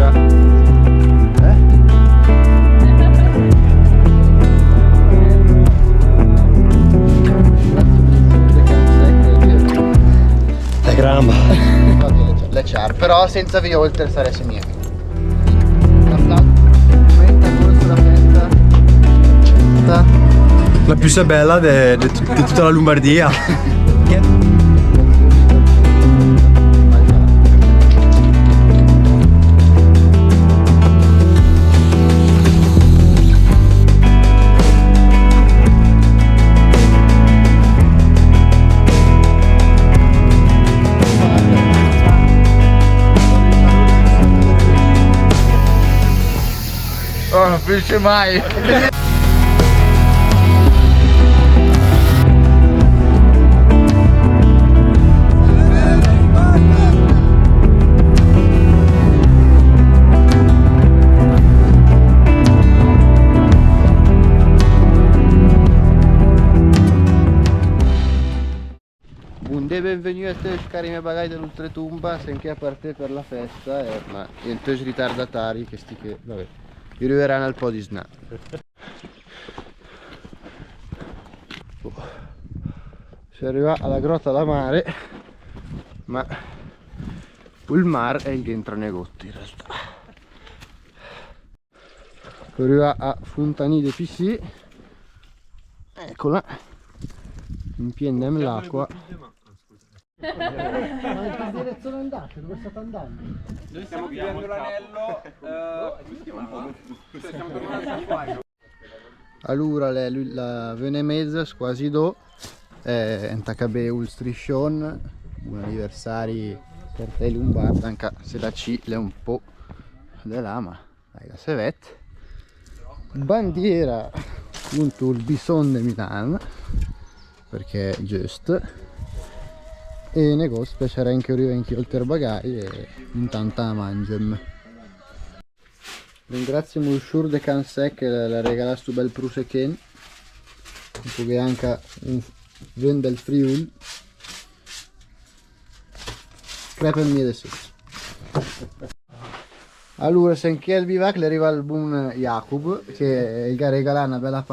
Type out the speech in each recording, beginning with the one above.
arriva. La gramba. Le char, però senza V-Holter saresse mia. La più bella di tutta la Lombardia. Oh, non finisce mai! Bunde benvenuti a te cari miei bagagli dell'Ultratumba, senché a parte per la festa ma i ritardatari che sti che vabbè arriveranno al po' di sna. Si arriva alla grotta da mare, ma il mare è il che entra nei gotti in realtà. Si arriva a Fontanide PC, eccola, in piena l'acqua. Ma in che direzione andate? Dove state andando? Noi stiamo chiudendo l'anello. Stiamo tornando qua. Allora la vene mezza quasi do un TKB ul striscion, un anniversario per te Lombarda, anche se la C è un po' della ma dai la sevet. Bandiera appunto il bison di Milano perché è giusto. E negozio piacerà anche ora anche oltre bagagli e intanto mangiam. Ringrazio Moussur de Cansec che la regala sto bel Pruseken, un po' che anche un vin del Friul. Crepe il mio adesso. Allora, se anche al bivac le arriva il buon Jacob che gli regala una bella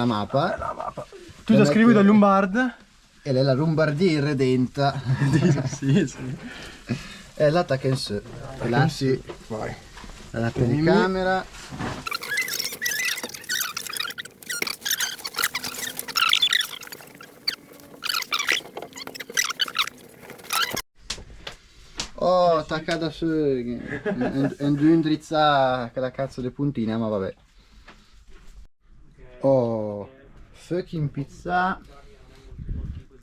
mappa. Tu ti scrivi da Lombarda? E lei è la Lombardia irredenta. Sì, sì. E la Takensu. Là sì. Vai. La telecamera. Oh, attaccata su. E due indrizza che la cazzo di puntina, ma vabbè. Oh, fucking pizza.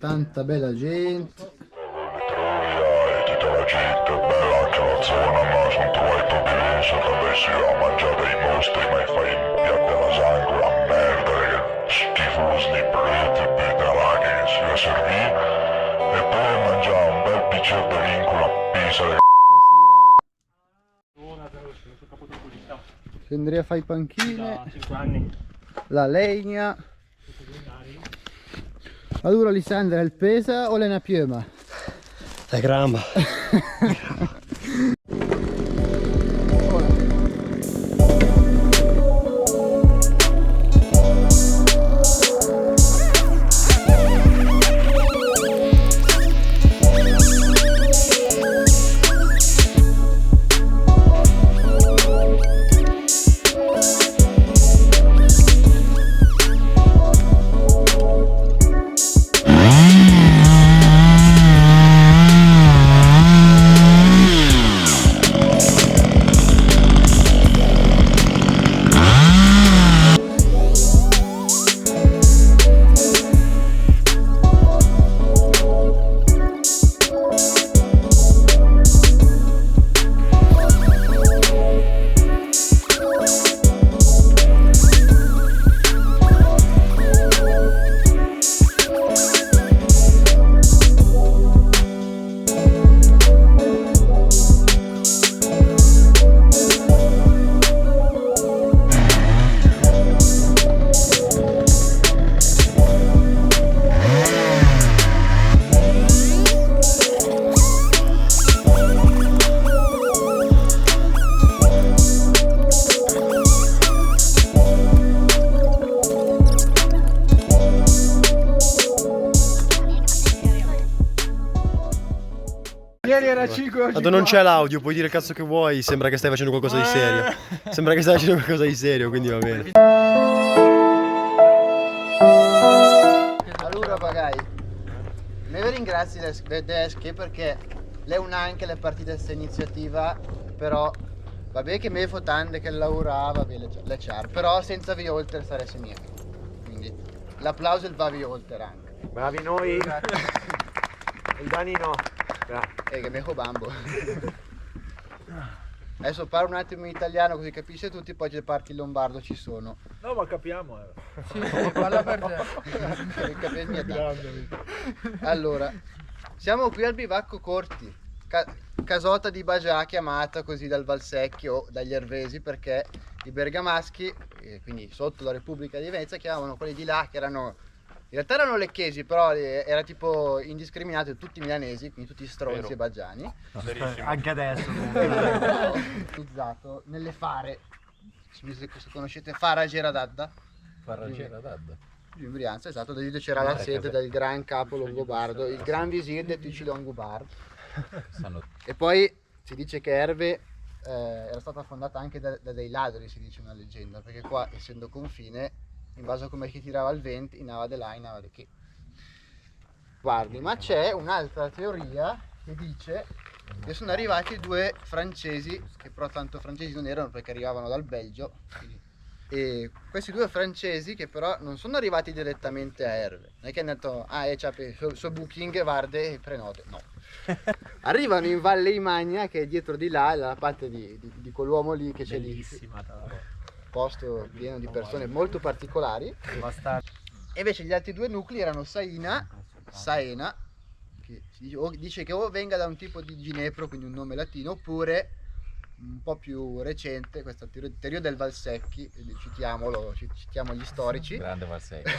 Tanta bella gente. Tutta la gente bella anche la zona, ma sono trovato che sono adesso a mangiare i mostri, ma fai in piatto della sangue, la merda, che schifosi di prete, pedala che si va a servire, e poi mangiare un bel bicchiere di vino con la pizza. Si andrà a fare i panchine. Da 5 anni. La legna. Allora Lisandra, il pesa o l'è piuma? La gramba. era 5 oggi. Tanto non c'è l'audio, puoi dire il cazzo che vuoi, sembra che stai facendo qualcosa di serio. Sembra che stai facendo qualcosa di serio, quindi va bene. Allora pagai. Mi ringrazio tedesche perché lei un anche le partite questa iniziativa, però vabbè che me fotande che lavorava le char, però senza vi oltre saresti mia. Quindi l'applauso il va vi oltre anche. Bravi noi. Il Dani no. Che me bambo. Adesso parlo un attimo in italiano così capisce tutti, poi le parti in lombardo ci sono. No, ma capiamo. Sì, parla per te. Allora, siamo qui al bivacco Corti, casota di Bagià chiamata così dal Valsecchio o dagli Ervesi, perché i bergamaschi, quindi sotto la Repubblica di Venezia, chiamavano quelli di là che erano, in realtà erano lecchesi, però era tipo indiscriminato, tutti milanesi, quindi tutti stronzi e baggiani. Anche adesso. Utilizzato nelle fare, se conoscete Fara Geradadda. Giù in Brianza, esatto, dove c'era la sede del gran capo longobardo, il gran visir del Ticci Longobardo. E poi si dice che Erve era stata fondata anche da dei ladri, si dice una leggenda, perché qua, essendo confine, in base a come chi tirava il vento, in ava de là, in ava de che. Guardi, ma c'è un'altra teoria che dice che sono arrivati due francesi, che però tanto francesi non erano perché arrivavano dal Belgio, e questi due francesi che però non sono arrivati direttamente a Erve, non è che hanno detto c'è so booking guarda e prenote, no. Arrivano in Valle Imagna, che è dietro di là, la parte di quell'uomo lì che c'è lì, posto pieno di persone molto particolari. E invece gli altri due nuclei erano Saena, che dice che o venga da un tipo di ginepro, quindi un nome latino, oppure un po' più recente, questa teoria del Valsecchi, citiamo gli storici. Grande Valsecchi.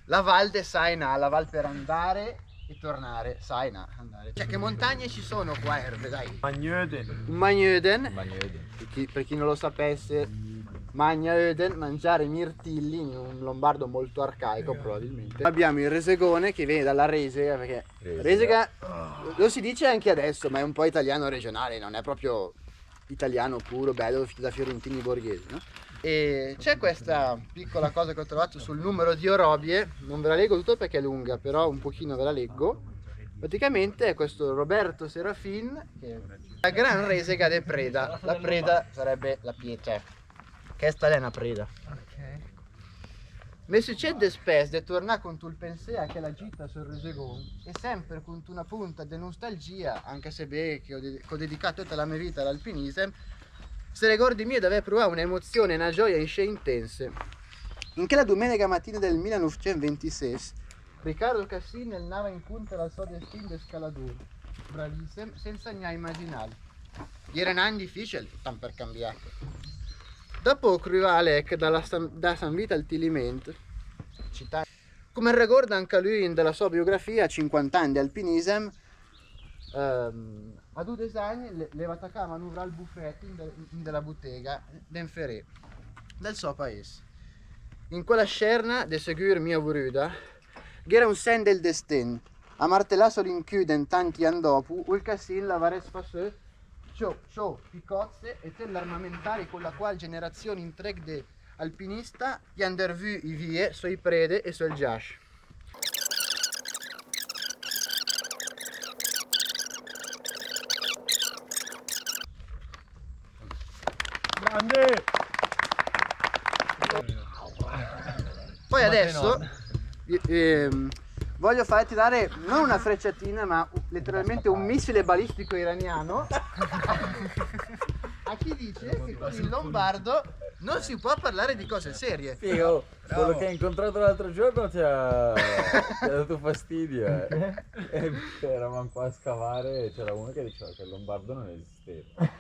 La Val de Saena, la Val per andare e tornare, Saena, andare. Cioè, che montagne ci sono qua a Erve, dai? Magneuden. Per chi non lo sapesse, Magneuden, mangiare mirtilli, in un lombardo molto arcaico probabilmente. Abbiamo il resegone che viene dalla Resega, perché Resega lo si dice anche adesso, ma è un po' italiano regionale, non è proprio italiano puro, bello da fiorentini borghesi, no? E c'è questa piccola cosa che ho trovato sul numero di Orobie, non ve la leggo tutto perché è lunga, però un pochino ve la leggo. Praticamente è questo Roberto Serafin, che è la gran resega de Preda. La Preda sarebbe la pietra, che è una preda. Mi succede spesso di tornare con il pensiero anche la gita sul Resegon e sempre con una punta di nostalgia, anche se che ho dedicato tutta la mia vita all'alpinismo, se ricordi mie di aver provato un'emozione e una gioia intense. In quella domenica mattina del 1926, Riccardo Cassin andava in punta alla sua destin di scaladore, bravissimo, senza neanche immaginare. Era un anno difficile, tanto per cambiare. Dopo Alec da San Vita al Tiliment, città, come ricorda anche lui nella sua biografia, 50 anni di alpinismo, a 2 anni le va a manovrare il buffetto della bottega d'Enferré, del suo paese. In quella scerna de seguir mia vuruda, che era un sen del destin, a martellare solo in chiuden tanti anni dopo, il Cassin la vares fassò, ciò, piccozze e te l'armamentari con la quale generazione in trek de alpinista gli hanno vu i vie, sui prede e sul giash. Grande! Poi adesso voglio farti dare non una frecciatina ma letteralmente un missile balistico iraniano a chi dice che con il lombardo non si può parlare di cose serie. Figo, quello che hai incontrato l'altro giorno ti ha dato fastidio. Eravamo qua a scavare e c'era uno che diceva che il lombardo non esisteva.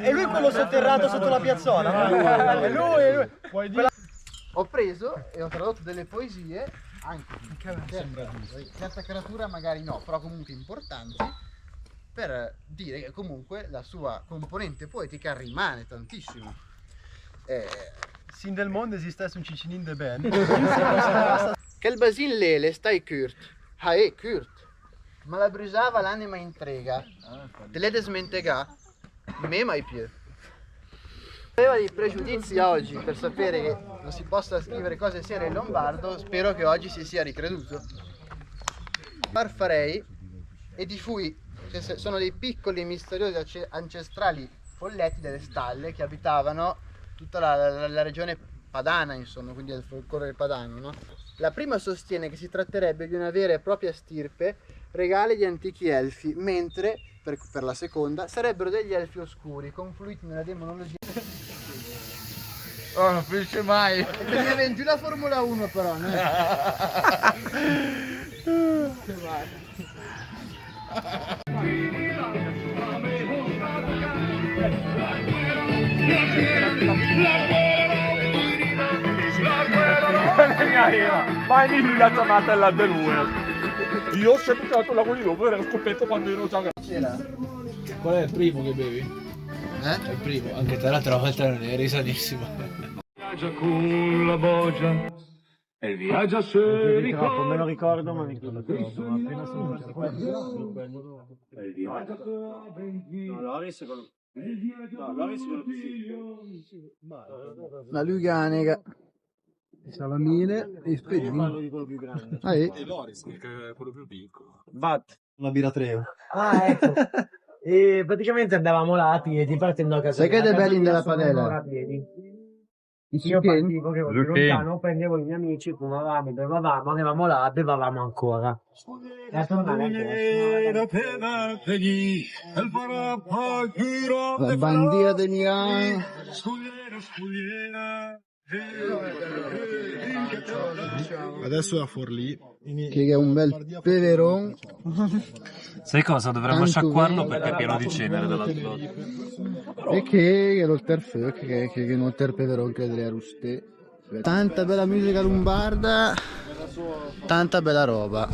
È lui quello sotterrato sotto la piazzola? È lui. Puoi dire. Ho preso e ho tradotto delle poesie, anche certa caratura magari no, però comunque importanti, per dire che comunque la sua componente poetica rimane tantissimo. Sin del mondo esiste un cicinin de ben. Quel basin lele stai curt, Kurt, ma la brusava l'anima in trega. Te le desmentega? Me mai più. Aveva dei pregiudizi oggi per sapere che non si possa scrivere cose serie in lombardo, spero che oggi si sia ricreduto. Farfarei e di fui, che sono dei piccoli e misteriosi ancestrali folletti delle stalle che abitavano tutta la regione padana, insomma, quindi del folklore padano, no? La prima sostiene che si tratterebbe di una vera e propria stirpe, regale di antichi elfi, mentre per la seconda sarebbero degli elfi oscuri, confluiti nella demonologia. Oh, non finisce mai! E per gli eventi la Formula 1 però, no? Mai mi la chiamata alla del io ho sempre trovato la guida dopo era scoperto quando ero già Qual è il primo che bevi? Eh? È il primo, anche te l'altra volta non eri sanissimo. viaggia con la Boggia e viaggia se ricordo. Me lo ricordo, ma mi ricordo troppo. Ma appena sono La Luganega, salamine e spedini. Ah, E Loris, che è quello più piccolo. una birra Treo. Ah, ecco. E praticamente andavamo là a piedi, partendo a casa. Sai che mia. è belli nella Sono un'ora padella? a piedi. I Io zucchini? partivo che ero più lontano, prendevo i miei amici, fumavamo, bevavamo, andavamo là, bevavamo ancora. E a tornare La bandiera di Milano. Adesso è a Forlì. Che è un bel peveron. Sai cosa? Dovremmo Tanto sciacquarlo bene. perché è pieno di cenere dall'altro lato. E che è l'olter feu, che non ter peveron che delle ruste. Tanta bella musica lombarda, tanta bella roba.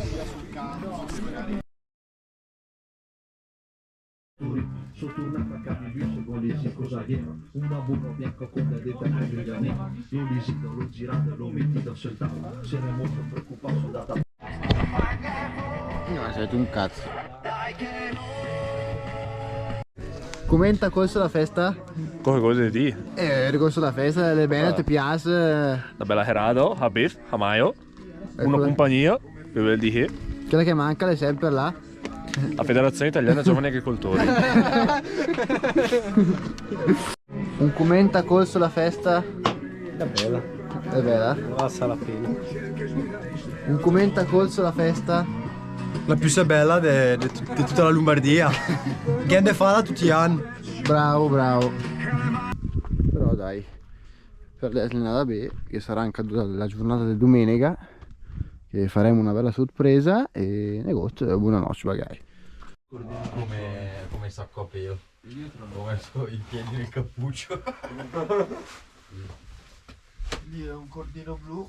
Sotto una placca di secondi cosa dietro una buca bianca con la detta aggregani lo lisino, lo girate, lo metti da soltanto se ne è molto preoccupato da No, sei tu un cazzo. Commenta corso la festa? Come cosa di? Ricorso la festa, le bene, ti piace? La bella Herado, Habib, Hamayo, una compagnia, che vuol dire Quella che manca è sempre là. la Federazione Italiana Giovani Agricoltori. Un commenta corso la festa? È bella, È vera? passa la pena. Un commenta corso la festa? La più bella di tutta la Lombardia. Che ne fa tutti gli anni. Bravo, bravo. Però dai, per l'Eslinada B, che sarà anche la giornata di domenica, che faremo una bella sorpresa e negozio e buonanotte magari. Come sacco a pelo. Ho messo i piedi nel cappuccio. Lì è un cordino blu.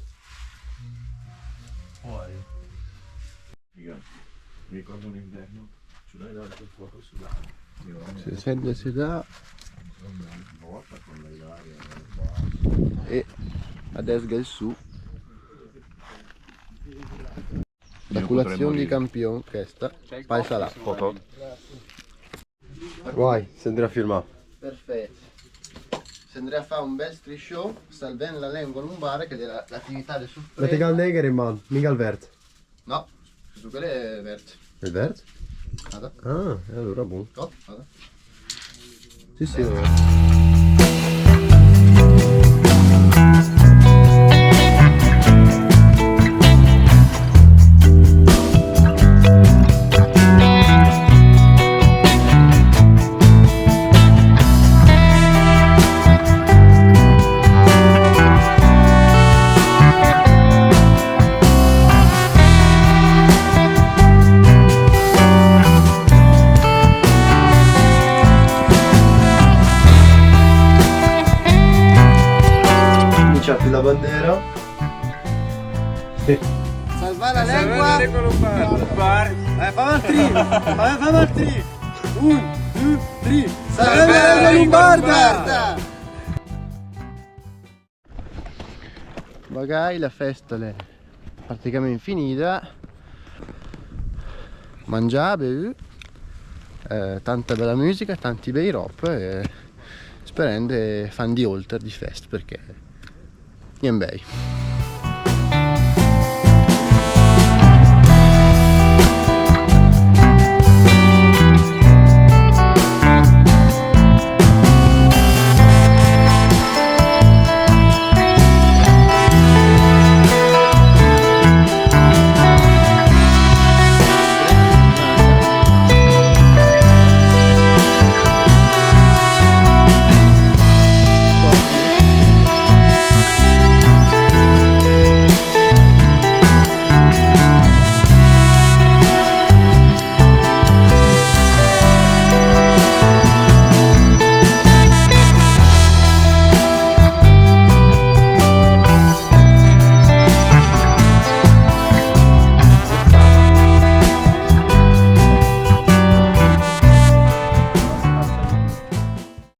Fuori. Mi ricordo un inverno, ci dai dato il fuoco sull'aria. Si sente, si dà. E adesso è il su. La colazione di campione, questa. Poi sarà. Foto. Vai, si andrà a filmare. Perfetto. Si andrà a fare un bel striscione, salvando la lingua lombare, che è l'attività del Metti sorpresa. il negro in mano, mica il verde. No, su quelle è verde. Il verde? Vada. Ah, e allora buono. Oh, vada. Sì, sì. Ciappi la bandiera. Salva la lingua! Fammi il tri! Fammi il tri! 1, 2, 3! Salva la lingua lombarda! Magari la festa è praticamente finita. mangiare, bevuto, tanta bella musica, tanti bei rob e sperando fan di oltre di fest perché niente bei.